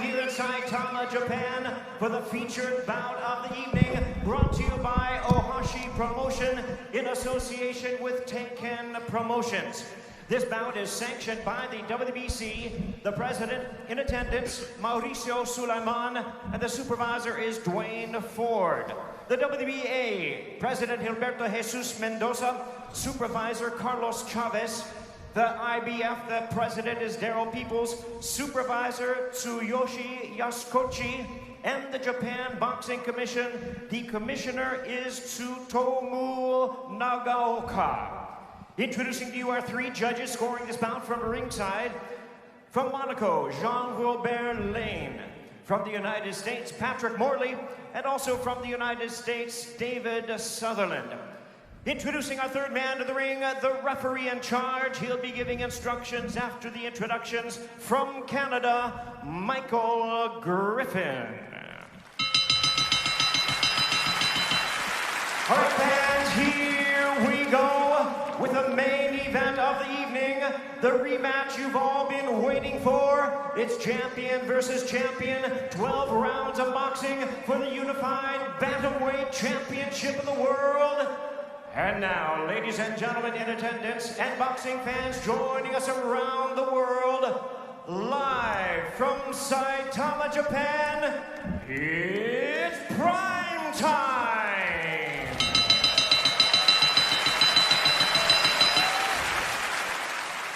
here in Saitama, Japan, for the featured bout of the evening, brought to you by Ohashi Promotion in association with Tenken Promotions. This bout is sanctioned by the WBC, the president in attendance, Mauricio Sulaiman, and the supervisor is Dwayne Ford. The WBA, President Gilberto Jesus Mendoza, supervisor Carlos Chavez. The IBF, the president is Daryl Peoples, supervisor Tsuyoshi Yasukochi, and the Japan Boxing Commission, the commissioner is Tsutomu Nagaoka. Introducing to you our three judges scoring this bout from ringside. From Monaco, Jean-Wilbert Lane. From the United States, Patrick Morley. And also from the United States, David Sutherland. Introducing our third man to the ring, the referee in charge. He'll be giving instructions after the introductions. From Canada, Michael Griffin. All right, fans, here we go with the main event of the evening, the rematch you've all been waiting for. It's champion versus champion, 12 rounds of boxing for the unified bantamweight championship of the world. And now, ladies and gentlemen in attendance and boxing fans joining us around the world, live from Saitama, Japan, it's prime time!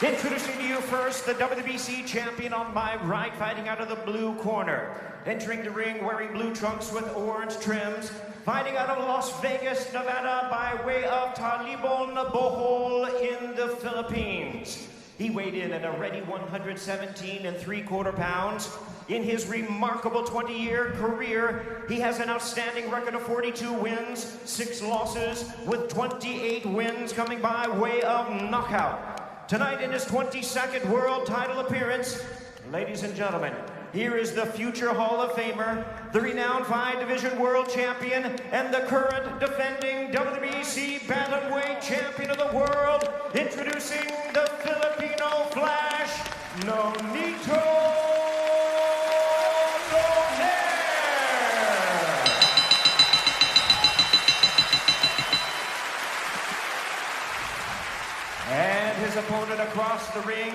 Introducing to you first, the WBC champion on my right, fighting out of the blue corner. Entering the ring wearing blue trunks with orange trims, fighting out of Las Vegas, Nevada by way of Talibon Bohol in the Philippines. He weighed in at a ready 117 3/4 pounds. In his remarkable 20-year career, he has an outstanding record of 42 wins, 6 losses, with 28 wins coming by way of knockout. Tonight in his 22nd world title appearance, ladies and gentlemen, here is the future Hall of Famer, the renowned 5-division world champion, and the current defending WBC bantamweight champion of the world, introducing the Filipino Flash, Nonito. His opponent across the ring,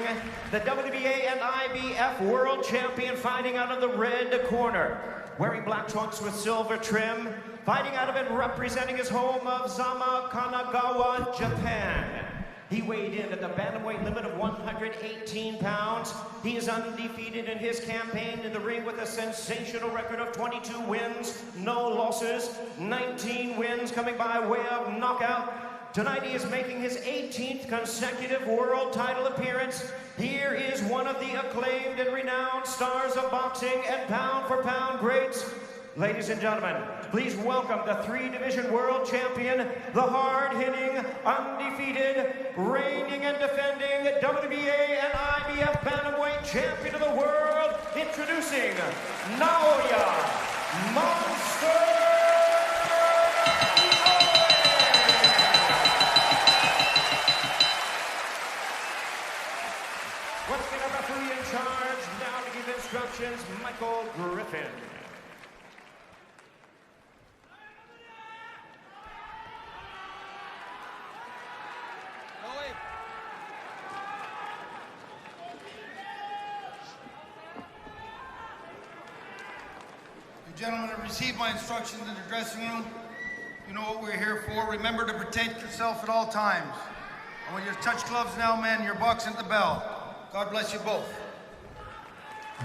the WBA and IBF world champion, fighting out of the red corner, wearing black trunks with silver trim, fighting out of it, representing his home of Zama, Kanagawa, Japan. He weighed in at the bantamweight limit of 118 pounds. He is undefeated in his campaign in the ring with a sensational record of 22 wins, no losses, 19 wins coming by way of knockout. Tonight he is making his 18th consecutive world title appearance. Here is one of the acclaimed and renowned stars of boxing and pound-for-pound greats. Ladies and gentlemen, please welcome the 3-division world champion, the hard-hitting, undefeated, reigning and defending WBA and IBF bantamweight champion of the world, introducing Naoya Monster. Instructions, Michael Griffin. You gentlemen have received my instructions in the dressing room. You know what we're here for. Remember to protect yourself at all times. And when you touch gloves now, man, you're boxing at the bell. God bless you both.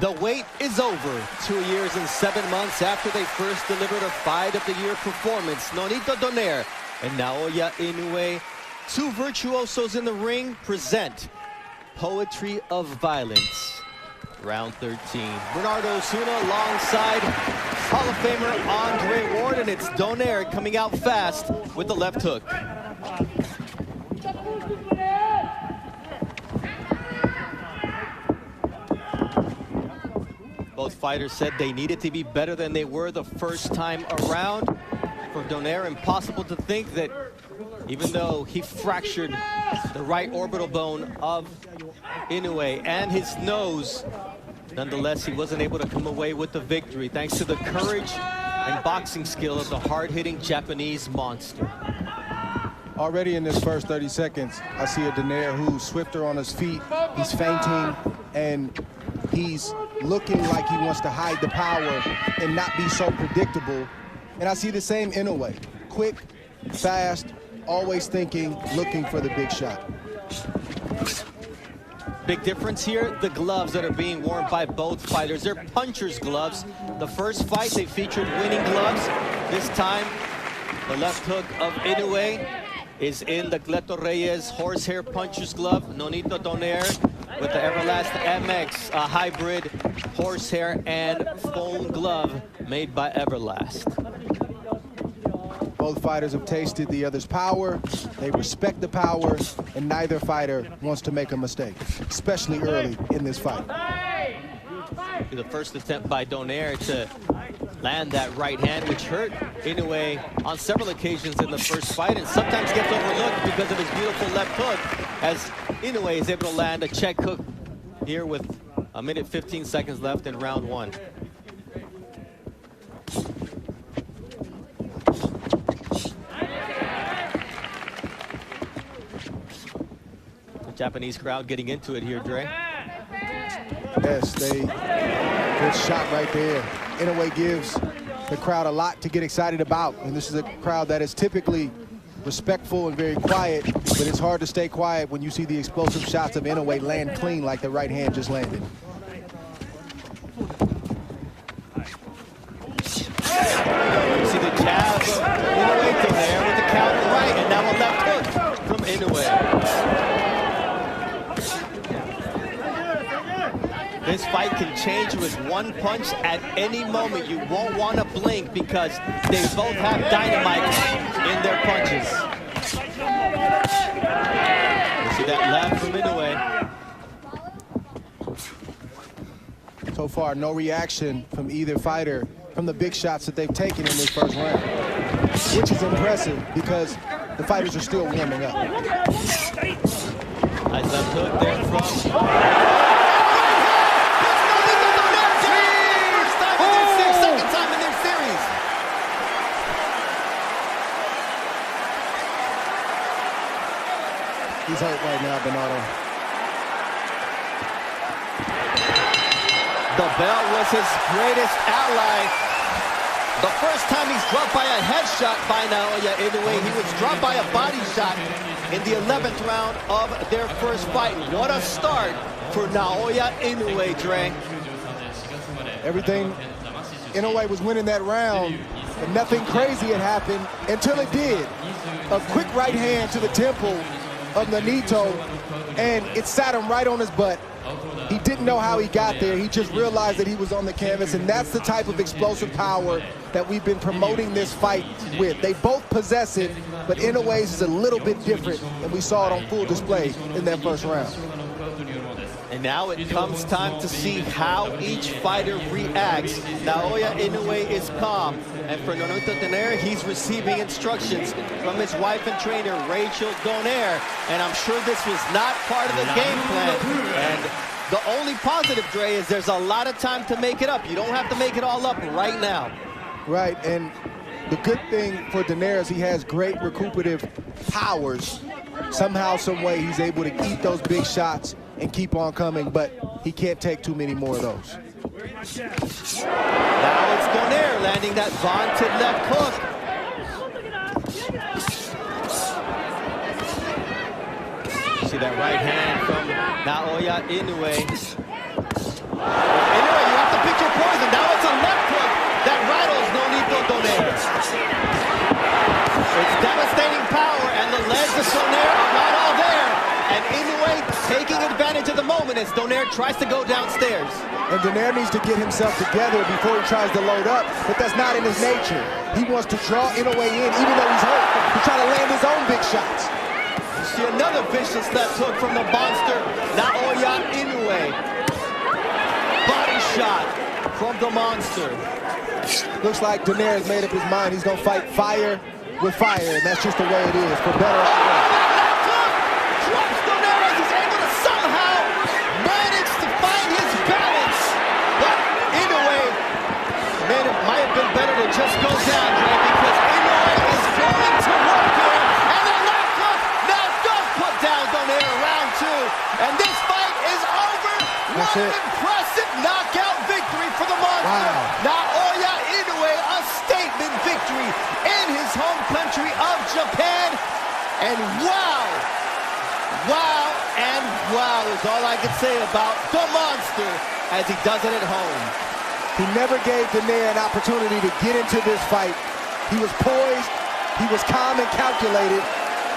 The wait is over. 2 years and 7 months after they first delivered a Fight of the Year performance, Nonito Donaire and Naoya Inoue, 2 virtuosos in the ring, present Poetry of Violence. Round 13. Bernardo Osuna alongside Hall of Famer Andre Ward, and it's Donaire coming out fast with the left hook. Both fighters said they needed to be better than they were the first time around. For Donaire, impossible to think that even though he fractured the right orbital bone of Inoue and his nose, Nonetheless, he wasn't able to come away with the victory thanks to the courage and boxing skill of the hard-hitting Japanese monster. Already in this first 30 seconds, I see a Donaire who's swifter on his feet. He's feinting, and he's looking like he wants to hide the power and not be so predictable. And I see the same Inoue. Quick, fast, always thinking, looking for the big shot. Big difference here, the gloves that are being worn by both fighters. They're puncher's gloves. The first fight, they featured winning gloves. This time, the left hook of Inoue is in the Cleto Reyes horsehair puncher's glove. Nonito Donaire with the Everlast MX, a hybrid horsehair and foam glove made by Everlast. Both fighters have tasted the other's power. They respect the power, and neither fighter wants to make a mistake, especially early in this fight. The first attempt by Donaire to land that right hand, which hurt Inoue on several occasions in the first fight, and sometimes gets overlooked because of his beautiful left hook, as Inoue is able to land a check hook here with a minute 15 seconds left in round one. The Japanese crowd getting into it here, Dre. Yes, good shot right there. Inoue gives the crowd a lot to get excited about, and this is a crowd that is typically respectful and very quiet, but it's hard to stay quiet when you see the explosive shots of Inoue land clean like the right hand just landed. You see the jab of Inoue to there with the counter right, and now a left hook from Inoue. This fight can change with one punch at any moment. You won't want to blink because they both have dynamite in their punches. You see that left from Inoue. So far, no reaction from either fighter from the big shots that they've taken in this first round, which is impressive because the fighters are still warming up. Nice left hook there from... He's hurt right now, Bernardo. The belt was his greatest ally. The first time he's dropped by a headshot by Naoya Inoue, he was dropped by a body shot in the 11th round of their first fight. What a start for Naoya Inoue, Dre. Everything, Inoue was winning that round, but nothing crazy had happened until it did. A quick right hand to the temple of Nonito, and it sat him right on his butt. He didn't know how he got there. He just realized that he was on the canvas, and that's the type of explosive power that we've been promoting this fight with. They both possess it, but Inoue's is a little bit different, and we saw it on full display in that first round. And now it comes time to see how each fighter reacts. Naoya Inoue is calm, and for Nonito Donaire, he's receiving instructions from his wife and trainer, Rachel Donaire. And I'm sure this was not part of the game plan. And the only positive, Dre, is there's a lot of time to make it up. You don't have to make it all up right now. Right, and the good thing for Donaire is he has great recuperative powers. Somehow, some way, he's able to eat those big shots and keep on coming, but he can't take too many more of those. Now it's Donaire landing that vaunted left hook. See that right hand from Naoya Inoue. Inoue, you have to pick your poison. Now it's a left hook that rattles Nonito Donaire. It's devastating power, and the legs of Donaire are not all there. And Inoue taking advantage of the moment as Donaire tries to go downstairs. And Donaire needs to get himself together before he tries to load up, but that's not in his nature. He wants to draw Inoue in, even though he's hurt, to try to land his own big shots. You see another vicious left hook from the monster, Naoya Inoue. Body shot from the monster. Looks like Donaire has made up his mind. He's going to fight fire with fire, and that's just the way it is, for better or worse. And this fight is over. That's what it. an impressive knockout victory for the monster. Wow. Naoya Inoue, a statement victory in his home country of Japan. And wow, and wow is all I can say about the monster as he does it at home. He never gave Donaire an opportunity to get into this fight. He was poised, he was calm and calculated,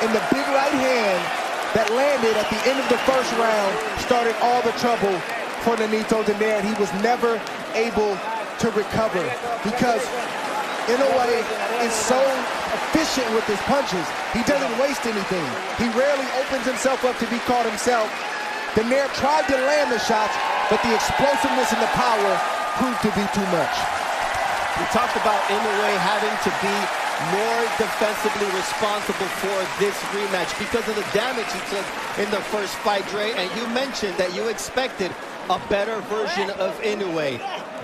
and the big right hand that landed at the end of the first round started all the trouble for Nonito Donaire, and he was never able to recover because Inoue is so efficient with his punches. He doesn't waste anything. He rarely opens himself up to be caught himself. Donaire tried to land the shots, but the explosiveness and the power proved to be too much. We talked about Inoue having to be more defensively responsible for this rematch because of the damage he took in the first fight, Dre, and you mentioned that you expected a better version of Inoue.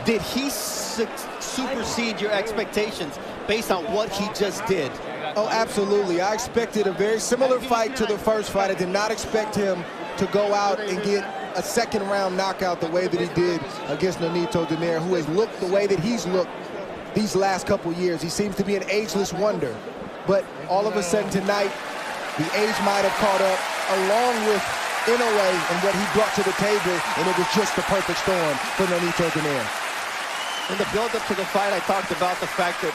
Did he supersede your expectations based on what he just did? Oh, absolutely. I expected a very similar fight to the first fight. I did not expect him to go out and get a second round knockout the way that he did against Nonito Donaire, who has looked the way that he's looked these last couple years. He seems to be an ageless wonder. But all of a sudden tonight, the age might have caught up along with Inoue and what he brought to the table, and it was just the perfect storm for Nonito Donaire. In the build-up to the fight, I talked about the fact that